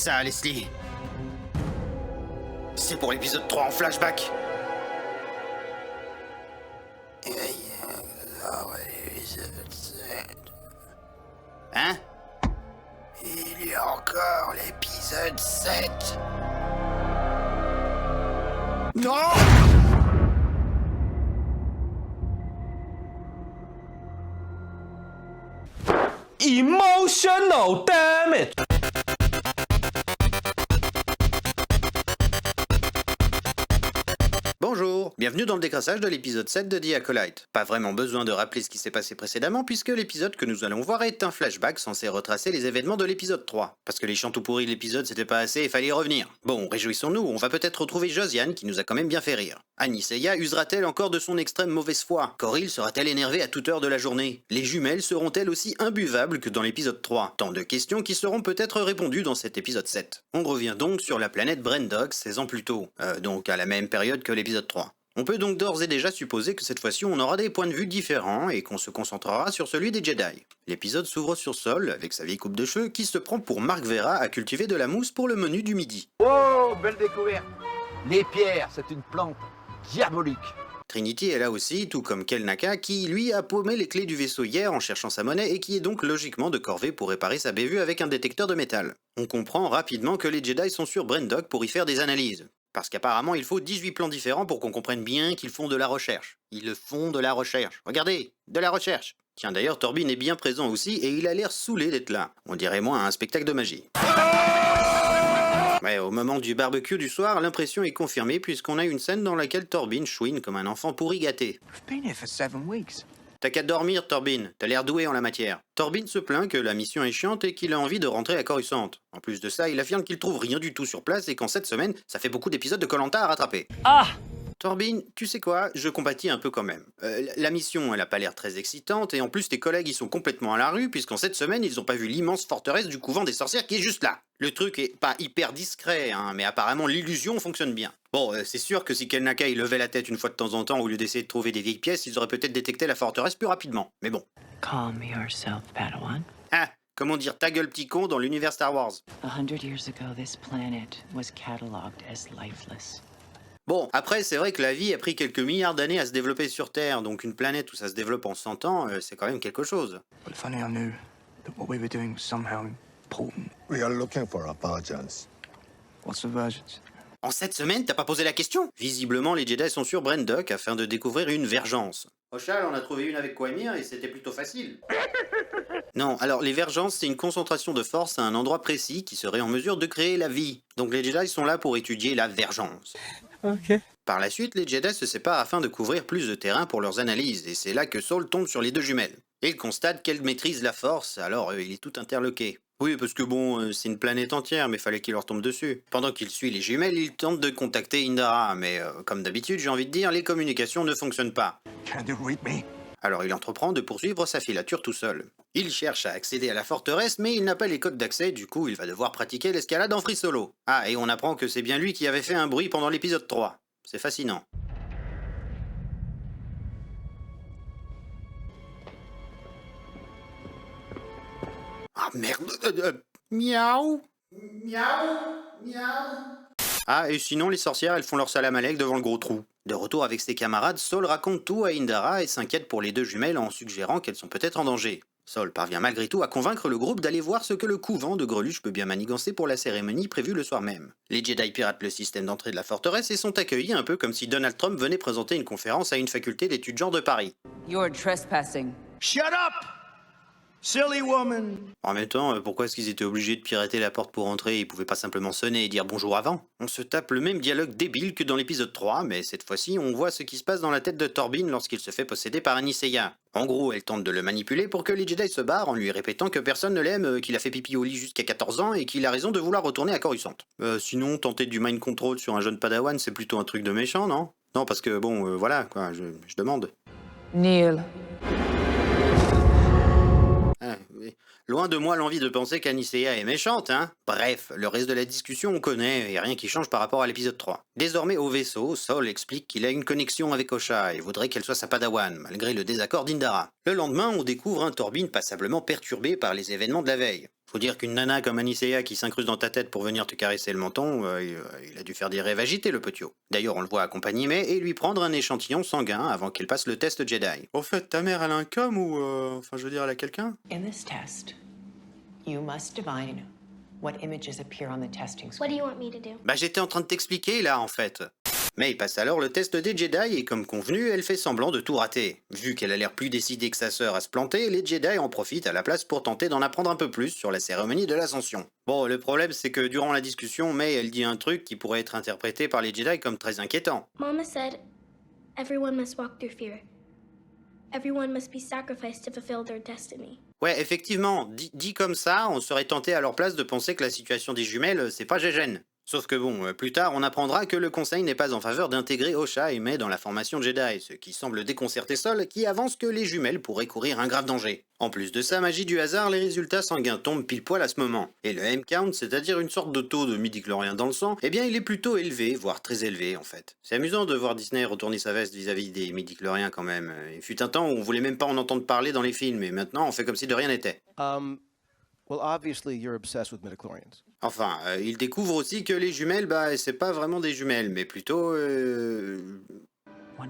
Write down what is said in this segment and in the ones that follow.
Ça, Leslie. C'est pour l'épisode 3 en flashback. Hein? Il y a encore l'épisode 7. Non! Emotional damage. Bonjour, bienvenue dans le décrassage de l'épisode 7 de The Acolyte. Pas vraiment besoin de rappeler ce qui s'est passé précédemment puisque l'épisode que nous allons voir est un flashback censé retracer les événements de l'épisode 3. Parce que les chants tout pourris de l'épisode c'était pas assez et fallait y revenir. Bon, réjouissons-nous, on va peut-être retrouver Josiane qui nous a quand même bien fait rire. Annie Seiya usera-t-elle encore de son extrême mauvaise foi? Coryl sera-t-elle énervée à toute heure de la journée? Les jumelles seront-elles aussi imbuvables que dans l'épisode 3? Tant de questions qui seront peut-être répondues dans cet épisode 7. On revient donc sur la planète Brendog 16 ans plus tôt, donc à la même période que l'épisode 3. On peut donc d'ores et déjà supposer que cette fois-ci on aura des points de vue différents et qu'on se concentrera sur celui des Jedi. L'épisode s'ouvre sur Sol avec sa vieille coupe de cheveux qui se prend pour Marc Vera à cultiver de la mousse pour le menu du midi. Oh, belle découverte! Les pierres, c'est une plante diabolique. Trinity est là aussi, tout comme Kelnaka, qui lui a paumé les clés du vaisseau hier en cherchant sa monnaie et qui est donc logiquement de corvée pour réparer sa bévue avec un détecteur de métal. On comprend rapidement que les Jedi sont sur Brendog pour y faire des analyses. Parce qu'apparemment il faut 18 plans différents pour qu'on comprenne bien qu'ils font de la recherche. Ils font de la recherche. Regardez, de la recherche. Tiens d'ailleurs Torbin est bien présent aussi et il a l'air saoulé d'être là. On dirait moins un spectacle de magie. Ouais, au moment du barbecue du soir, l'impression est confirmée puisqu'on a une scène dans laquelle Torbin chouine comme un enfant pourri gâté. T'as qu'à dormir, Torbin. T'as l'air doué en la matière. Torbin se plaint que la mission est chiante et qu'il a envie de rentrer à Coruscant. En plus de ça, il affirme qu'il trouve rien du tout sur place et qu'en cette semaine, ça fait beaucoup d'épisodes de Koh-Lanta à rattraper. Ah! Torbin, tu sais quoi, je compatis un peu quand même. La mission, elle a pas l'air très excitante, et en plus tes collègues ils sont complètement à la rue, puisqu'en cette semaine ils ont pas vu l'immense forteresse du couvent des sorcières qui est juste là. Le truc est pas hyper discret, hein, mais apparemment l'illusion fonctionne bien. Bon, c'est sûr que si Kelnaka il levait la tête une fois de temps en temps au lieu d'essayer de trouver des vieilles pièces, ils auraient peut-être détecté la forteresse plus rapidement. Mais bon. Calm yourself, Padawan. Ah, comment dire ta gueule petit con dans l'univers Star Wars. 100 years ago, this planet was catalogued as lifeless. Bon, après, c'est vrai que la vie a pris quelques milliards d'années à se développer sur Terre, donc une planète où ça se développe en 100 ans, c'est quand même quelque chose. But if only I knew that what we were doing was somehow important. We are looking for a vengeance. What's the versions? En cette semaine, t'as pas posé la question? Visiblement, les Jedi sont sur Brendog afin de découvrir une vergence. Oshal, on a trouvé une avec Quamir et c'était plutôt facile. Non, alors les vergences, c'est une concentration de force à un endroit précis qui serait en mesure de créer la vie. Donc les Jedi sont là pour étudier la vergence. Ok. Par la suite, les Jedi se séparent afin de couvrir plus de terrain pour leurs analyses, et c'est là que Saul tombe sur les deux jumelles. Et il constate qu'elles maîtrisent la force, alors il est tout interloqué. Oui, parce que bon, c'est une planète entière, mais fallait qu'il leur tombe dessus. Pendant qu'il suit les jumelles, il tente de contacter Indara, mais comme d'habitude, j'ai envie de dire, les communications ne fonctionnent pas. Can you read me? Alors il entreprend de poursuivre sa filature tout seul. Il cherche à accéder à la forteresse, mais il n'a pas les codes d'accès, du coup il va devoir pratiquer l'escalade en free solo. Ah, et on apprend que c'est bien lui qui avait fait un bruit pendant l'épisode 3. C'est fascinant. Ah merde, miaou, miaou, miaou. Ah, et sinon les sorcières elles font leur salam alek devant le gros trou. De retour avec ses camarades, Saul raconte tout à Indara et s'inquiète pour les deux jumelles en suggérant qu'elles sont peut-être en danger. Saul parvient malgré tout à convaincre le groupe d'aller voir ce que le couvent de Greluche peut bien manigancer pour la cérémonie prévue le soir même. Les Jedi piratent le système d'entrée de la forteresse et sont accueillis un peu comme si Donald Trump venait présenter une conférence à une faculté d'étudiants de Paris. You're trespassing. Shut up! Silly woman! En même temps, pourquoi est-ce qu'ils étaient obligés de pirater la porte pour entrer? Ils pouvaient pas simplement sonner et dire bonjour avant? On se tape le même dialogue débile que dans l'épisode 3, mais cette fois-ci, on voit ce qui se passe dans la tête de Torbin lorsqu'il se fait posséder par Annie Seiya. En gros, elle tente de le manipuler pour que les Jedi se barrent en lui répétant que personne ne l'aime, qu'il a fait pipi au lit jusqu'à 14 ans et qu'il a raison de vouloir retourner à Coruscant. Sinon, tenter du mind control sur un jeune padawan, c'est plutôt un truc de méchant, non? Non, parce que bon, voilà, quoi, je demande. Neil. Loin de moi l'envie de penser qu'Annie Seiya est méchante, hein. Bref, le reste de la discussion on connaît, et rien qui change par rapport à l'épisode 3. Désormais au vaisseau, Saul explique qu'il a une connexion avec Osha et voudrait qu'elle soit sa padawan, malgré le désaccord d'Indara. Le lendemain, on découvre un Torbin passablement perturbé par les événements de la veille. Faut dire qu'une nana comme Anisea qui s'incruste dans ta tête pour venir te caresser le menton, il a dû faire des rêves agités, le petiot. D'ailleurs, on le voit accompagner May et lui prendre un échantillon sanguin avant qu'elle passe le test Jedi. Au fait, ta mère, elle a un com ou... Enfin, je veux dire, elle a quelqu'un? In this test, you must divine what images appear on the testing What do screen. you want me to do? Bah, j'étais en train de t'expliquer, là, en fait. May passe alors le test des Jedi et comme convenu, elle fait semblant de tout rater. Vu qu'elle a l'air plus décidée que sa sœur à se planter, les Jedi en profitent à la place pour tenter d'en apprendre un peu plus sur la cérémonie de l'Ascension. Bon, le problème c'est que durant la discussion, May elle dit un truc qui pourrait être interprété par les Jedi comme très inquiétant. Mama said everyone must walk through fear. Everyone must be sacrificed to fulfill their destiny. Ouais, effectivement, dit comme ça, on serait tenté à leur place de penser que la situation des jumelles, c'est pas gégène. Sauf que bon, plus tard, on apprendra que le conseil n'est pas en faveur d'intégrer Osha et May dans la formation Jedi, ce qui semble déconcerter Sol, qui avance que les jumelles pourraient courir un grave danger. En plus de ça, magie du hasard, les résultats sanguins tombent pile poil à ce moment. Et le M-count, c'est-à-dire une sorte de taux de midi-chlorien dans le sang, eh bien il est plutôt élevé, voire très élevé en fait. C'est amusant de voir Disney retourner sa veste vis-à-vis des midi-chloriens quand même. Il fut un temps où on voulait même pas en entendre parler dans les films, et maintenant on fait comme si de rien n'était. Well, obviously you're obsessed with midichlorians. Enfin, il découvre aussi que les jumelles, bah, c'est pas vraiment des jumelles, mais plutôt... One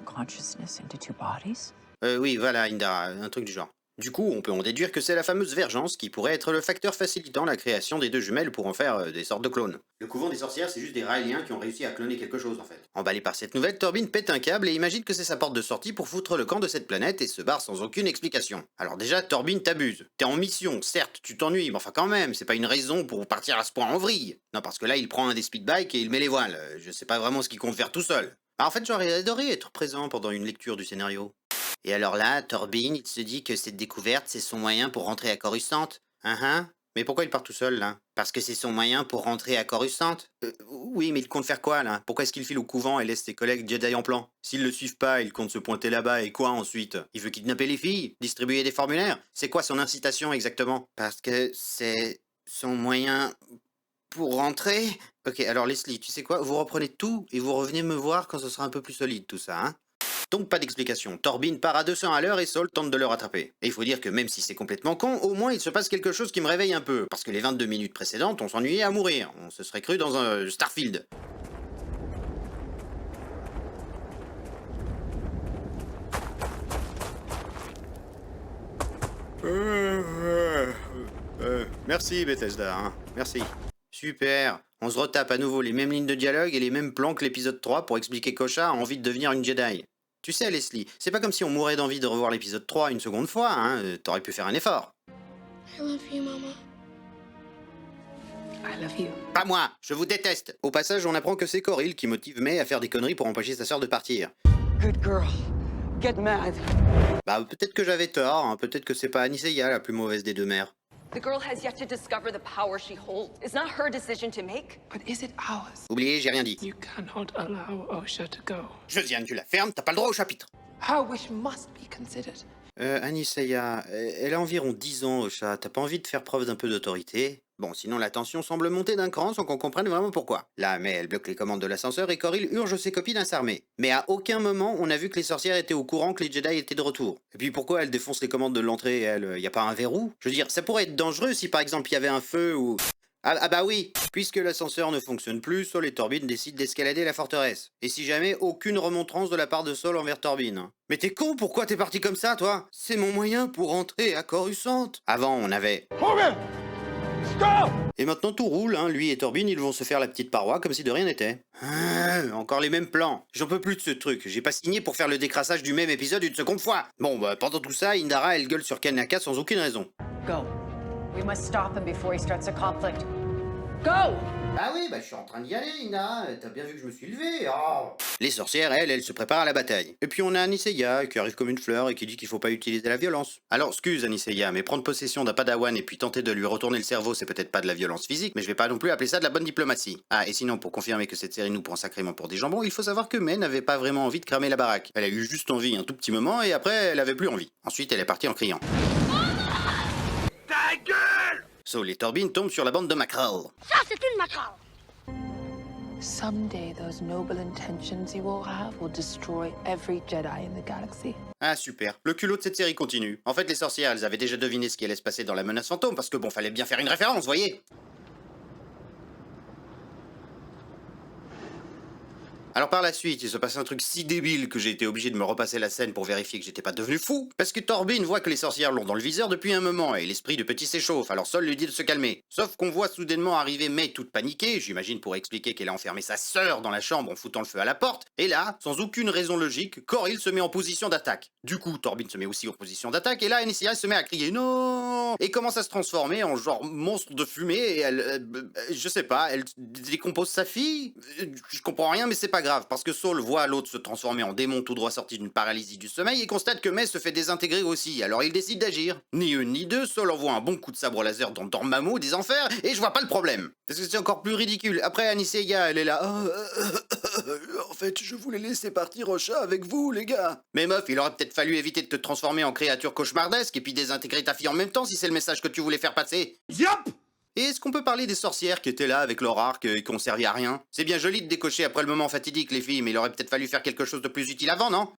consciousness into two bodies? Oui, voilà, Indara, un truc du genre. Du coup, on peut en déduire que c'est la fameuse vergence qui pourrait être le facteur facilitant la création des deux jumelles pour en faire des sortes de clones. Le couvent des sorcières, c'est juste des Raéliens qui ont réussi à cloner quelque chose en fait. Emballé par cette nouvelle, Torbin pète un câble et imagine que c'est sa porte de sortie pour foutre le camp de cette planète et se barre sans aucune explication. Alors déjà, Torbin t'abuse. T'es en mission, certes, tu t'ennuies, mais enfin quand même, c'est pas une raison pour partir à ce point en vrille. Non, parce que là, il prend un des speedbikes et il met les voiles. Je sais pas vraiment ce qu'il compte faire tout seul. En fait, j'aurais adoré être présent pendant une lecture du scénario. Et alors là, Torbin, il se dit que cette découverte, c'est son moyen pour rentrer à Coruscant. Mais pourquoi il part tout seul, là? Parce que c'est son moyen pour rentrer à Coruscant? Oui, mais il compte faire quoi, là? Pourquoi est-ce qu'il file au couvent et laisse ses collègues Jedi en plan? S'ils le suivent pas, il compte se pointer là-bas, et quoi ensuite? Il veut kidnapper les filles? Distribuer des formulaires? C'est quoi son incitation, exactement? Parce que c'est son moyen pour rentrer? Ok, alors Leslie, tu sais quoi? Vous reprenez tout, et vous revenez me voir quand ce sera un peu plus solide, tout ça, hein? Donc pas d'explication, Torbin part à 200 à l'heure et Sol tente de le rattraper. Et il faut dire que même si c'est complètement con, au moins il se passe quelque chose qui me réveille un peu, parce que les 22 minutes précédentes, on s'ennuyait à mourir, on se serait cru dans un Starfield. Merci Bethesda, hein. Merci. Super. On se retape à nouveau les mêmes lignes de dialogue et les mêmes plans que l'épisode 3 pour expliquer qu'Osha a envie de devenir une Jedi. Tu sais, Leslie, c'est pas comme si on mourait d'envie de revoir l'épisode 3 une seconde fois, hein, t'aurais pu faire un effort. I love you, Mama. I love you. Pas moi, je vous déteste. Au passage, on apprend que c'est Coril qui motive May à faire des conneries pour empêcher sa sœur de partir. Good girl. Get mad. Bah peut-être que j'avais tort, hein, peut-être que c'est pas Anisea la plus mauvaise des deux mères. The girl has yet to discover the power she holds. It's not her decision to make. But is it ours? Oubliez, j'ai rien dit. You cannot allow Osha to go. Josiane, tu la fermes, t'as pas le droit au chapitre. Her wish must be considered. Anisea, elle a environ 10 ans, Osha, t'as pas envie de faire preuve d'un peu d'autorité? Bon, sinon la tension semble monter d'un cran sans qu'on comprenne vraiment pourquoi. Là, mais elle bloque les commandes de l'ascenseur et Coril urge ses copines à s'armer. Mais à aucun moment on a vu que les sorcières étaient au courant que les Jedi étaient de retour. Et puis pourquoi elle défonce les commandes de l'entrée, elle? Y a pas un verrou? Je veux dire, ça pourrait être dangereux si par exemple il y avait un feu ou... Ah bah oui, puisque l'ascenseur ne fonctionne plus, Sol et Torbin décident d'escalader la forteresse. Et si jamais, aucune remontrance de la part de Sol envers Torbin. Mais t'es con, pourquoi t'es parti comme ça, toi? C'est mon moyen pour rentrer à Coruscant. Avant, on avait... Et maintenant tout roule, hein. Lui et Torbin, ils vont se faire la petite paroi comme si de rien n'était. Encore les mêmes plans. J'en peux plus de ce truc. J'ai pas signé pour faire le décrassage du même épisode une seconde fois. Bon, bah pendant tout ça, Indara, elle gueule sur Kanaka sans aucune raison. Go. We must stop him before he starts a conflict. Go! Ah oui, bah je suis en train d'y aller, Indara. T'as bien vu que je me suis levé. Oh. Les sorcières, elles se préparent à la bataille. Et puis on a Anisea qui arrive comme une fleur et qui dit qu'il faut pas utiliser la violence. Alors, excuse Anisea, mais prendre possession d'un padawan et puis tenter de lui retourner le cerveau, c'est peut-être pas de la violence physique, mais je vais pas non plus appeler ça de la bonne diplomatie. Ah, et sinon, pour confirmer que cette série nous prend sacrément pour des jambons, il faut savoir que May n'avait pas vraiment envie de cramer la baraque. Elle a eu juste envie un tout petit moment et après, elle avait plus envie. Ensuite, elle est partie en criant. Ta gueule! Sol et Torbin tombent sur la bande de Mackerel. Ça, c'est une macabre. Someday, those noble intentions you will have will destroy every Jedi in the galaxy. Ah super, le culot de cette série continue. En fait les sorcières, elles avaient déjà deviné ce qui allait se passer dans la menace fantôme, parce que bon, fallait bien faire une référence, voyez. Alors par la suite, il se passe un truc si débile que j'ai été obligé de me repasser la scène pour vérifier que j'étais pas devenu fou. Parce que Torbin voit que les sorcières l'ont dans le viseur depuis un moment et l'esprit de Petit s'échauffe, alors Sol lui dit de se calmer. Sauf qu'on voit soudainement arriver May toute paniquée, j'imagine pour expliquer qu'elle a enfermé sa sœur dans la chambre en foutant le feu à la porte. Et là, sans aucune raison logique, Coril se met en position d'attaque. Du coup, Torbin se met aussi en position d'attaque et là, Anicia se met à crier non et commence à se transformer en genre monstre de fumée et je sais pas, elle décompose sa fille. Je comprends rien mais c'est pas grave, parce que Saul voit l'autre se transformer en démon tout droit sorti d'une paralysie du sommeil et constate que May se fait désintégrer aussi, alors il décide d'agir. Ni une ni deux, Saul envoie un bon coup de sabre laser dans Dormammu des enfers et je vois pas le problème. Parce que c'est encore plus ridicule. Après Anicia, elle est là. En fait, je voulais laisser partir Osha avec vous, les gars. Mais meuf, il aurait peut-être fallu éviter de te transformer en créature cauchemardesque et puis désintégrer ta fille en même temps si c'est le message que tu voulais faire passer. Yop! Et est-ce qu'on peut parler des sorcières qui étaient là avec leur arc et qui ont servi à rien? C'est bien joli de décocher après le moment fatidique, les filles, mais il aurait peut-être fallu faire quelque chose de plus utile avant, non?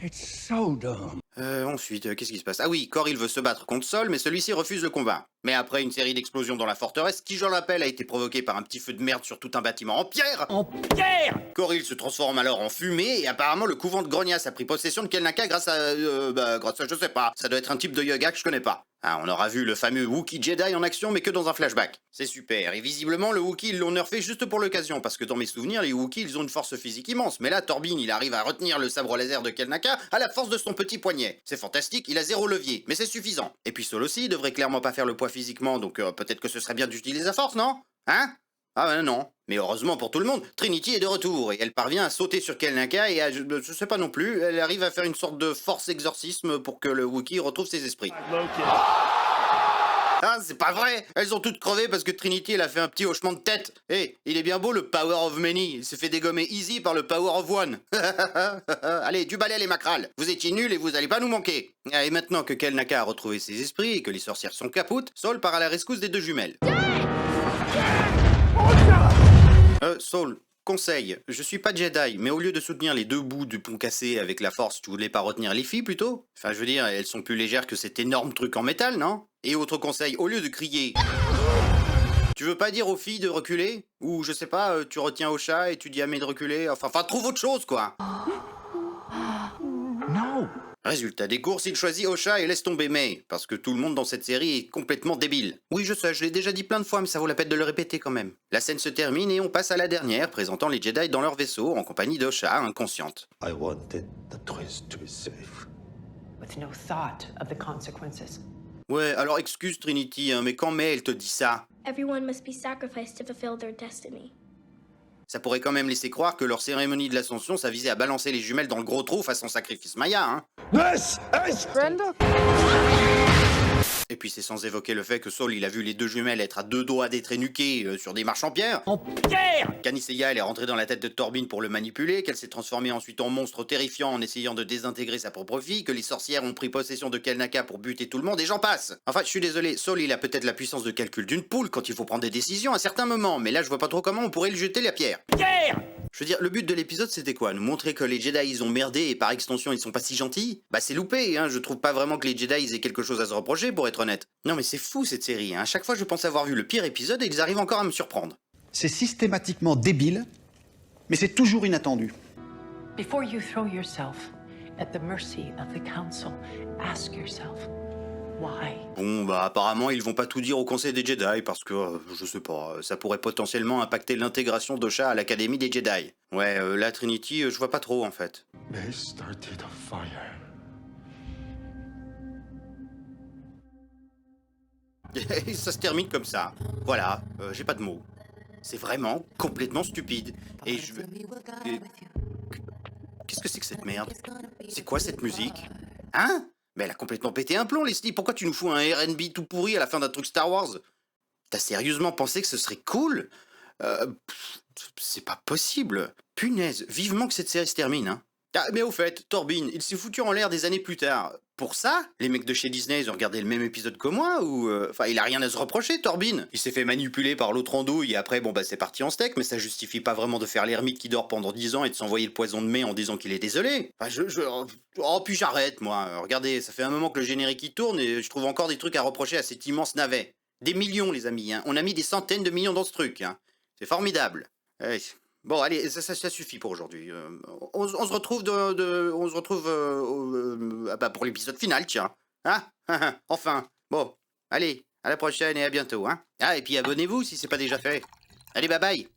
It's so dumb. Ensuite, qu'est-ce qui se passe? Ah oui, Coril veut se battre contre Sol, mais celui-ci refuse le combat. Mais après une série d'explosions dans la forteresse, qui, je le rappelle, a été provoquée par un petit feu de merde sur tout un bâtiment en pierre! En pierre! Coril se transforme alors en fumée, et apparemment le couvent de Grognas a pris possession de Kelnaka grâce à je sais pas. Ça doit être un type de yoga que je connais pas. Ah, on aura vu le fameux Wookiee Jedi en action, mais que dans un flashback. C'est super, et visiblement le Wookiee ils l'ont nerfé juste pour l'occasion, parce que dans mes souvenirs, les Wookiees ils ont une force physique immense, mais là Torbin il arrive à retenir le sabre laser de Kelnaka à la force de son petit poignet. C'est fantastique, il a 0 levier, mais c'est suffisant. Et puis Sol aussi, il devrait clairement pas faire le poids physiquement, donc peut-être que ce serait bien d'utiliser la force, non? Hein? Ah ben non. Mais heureusement pour tout le monde, Trinity est de retour, et elle parvient à sauter sur Kelnaka, et je sais pas non plus, elle arrive à faire une sorte de force exorcisme pour que le Wookiee retrouve ses esprits. Ah, c'est pas vrai! Elles ont toutes crevé parce que Trinity, elle a fait un petit hochement de tête. Eh, il est bien beau le power of many. Il s'est fait dégommer easy par le power of one. Allez, du balai les macrales. Vous étiez nuls et vous allez pas nous manquer. Et maintenant que Kelnaka a retrouvé ses esprits et que les sorcières sont capoutes, Saul part à la rescousse des deux jumelles. Saul, conseil, je suis pas Jedi, mais au lieu de soutenir les deux bouts du pont cassé avec la force, tu voulais pas retenir les filles plutôt? Enfin, je veux dire, elles sont plus légères que cet énorme truc en métal, non? Et autre conseil, au lieu de crier, tu veux pas dire aux filles de reculer? Ou je sais pas, tu retiens au chat et tu dis à May de reculer? Enfin, trouve autre chose, quoi! No. Résultat des courses, il choisit Osha et laisse tomber May, parce que tout le monde dans cette série est complètement débile. Oui, je sais, je l'ai déjà dit plein de fois, mais ça vaut la peine de le répéter quand même. La scène se termine et on passe à la dernière, présentant les Jedi dans leur vaisseau, en compagnie d'Osha, inconsciente. I wanted the twins to be safe. With no thought of the consequences. Ouais, alors excuse Trinity, hein, mais quand May, elle te dit ça, Everyone must be sacrificed to fulfill their destiny. ça pourrait quand même laisser croire que leur cérémonie de l'Ascension, ça visait à balancer les jumelles dans le gros trou façon sacrifice Maya, hein. Brenda? Et puis c'est sans évoquer le fait que Saul, il a vu les deux jumelles être à deux doigts d'être énuquées sur des marches en pierre. En pierre! Qu'Anicia, elle est rentrée dans la tête de Torbin pour le manipuler, qu'elle s'est transformée ensuite en monstre terrifiant en essayant de désintégrer sa propre fille, que les sorcières ont pris possession de Kelnaka pour buter tout le monde, et j'en passe. Enfin, je suis désolé, Saul, il a peut-être la puissance de calcul d'une poule quand il faut prendre des décisions à certains moments, mais là, je vois pas trop comment on pourrait lui jeter la pierre. Pierre! Je veux dire, le but de l'épisode, c'était quoi? Nous montrer que les Jedi, ils ont merdé et par extension, ils sont pas si gentils? Bah, c'est loupé, hein. Je trouve pas vraiment que les Jedi, ils aient quelque chose à se reprocher, pour être honnête. Non, mais c'est fou, cette série, hein. À chaque fois, je pense avoir vu le pire épisode et ils arrivent encore à me surprendre. C'est systématiquement débile, mais c'est toujours inattendu. Before you throw yourself at the mercy of the council, ask yourself, why? Bon, bah apparemment ils vont pas tout dire au Conseil des Jedi parce que, je sais pas, ça pourrait potentiellement impacter l'intégration d'Osha à l'Académie des Jedi. Ouais, la Trinity, je vois pas trop en fait. They started a fire. Et ça se termine comme ça. Voilà, j'ai pas de mots. C'est vraiment complètement stupide. Et je... Qu'est-ce que c'est que cette merde? C'est quoi cette musique? Hein? Mais elle a complètement pété un plomb, Leslie. Pourquoi tu nous fous un R&B tout pourri à la fin d'un truc Star Wars? T'as sérieusement pensé que ce serait cool? C'est pas possible. Punaise, vivement que cette série se termine, hein. Ah, mais au fait, Torbin, il s'est foutu en l'air des années plus tard. Pour ça, les mecs de chez Disney, ils ont regardé le même épisode que moi, ou... Enfin, il a rien à se reprocher, Torbin. Il s'est fait manipuler par l'autre andouille, et après, bon bah c'est parti en steak, mais ça justifie pas vraiment de faire l'ermite qui dort pendant 10 ans et de s'envoyer le poison de mai en disant qu'il est désolé. Enfin, Oh, puis j'arrête, moi. Regardez, ça fait un moment que le générique y tourne, et je trouve encore des trucs à reprocher à cet immense navet. Des millions, les amis, hein. On a mis des centaines de millions dans ce truc, hein. C'est formidable. Ouais. Bon, allez, ça suffit pour aujourd'hui. On se retrouve pour l'épisode final, tiens. Hein? Enfin. Bon, allez, à la prochaine et à bientôt, hein. Ah, et puis abonnez-vous si c'est pas déjà fait. Allez, bye bye.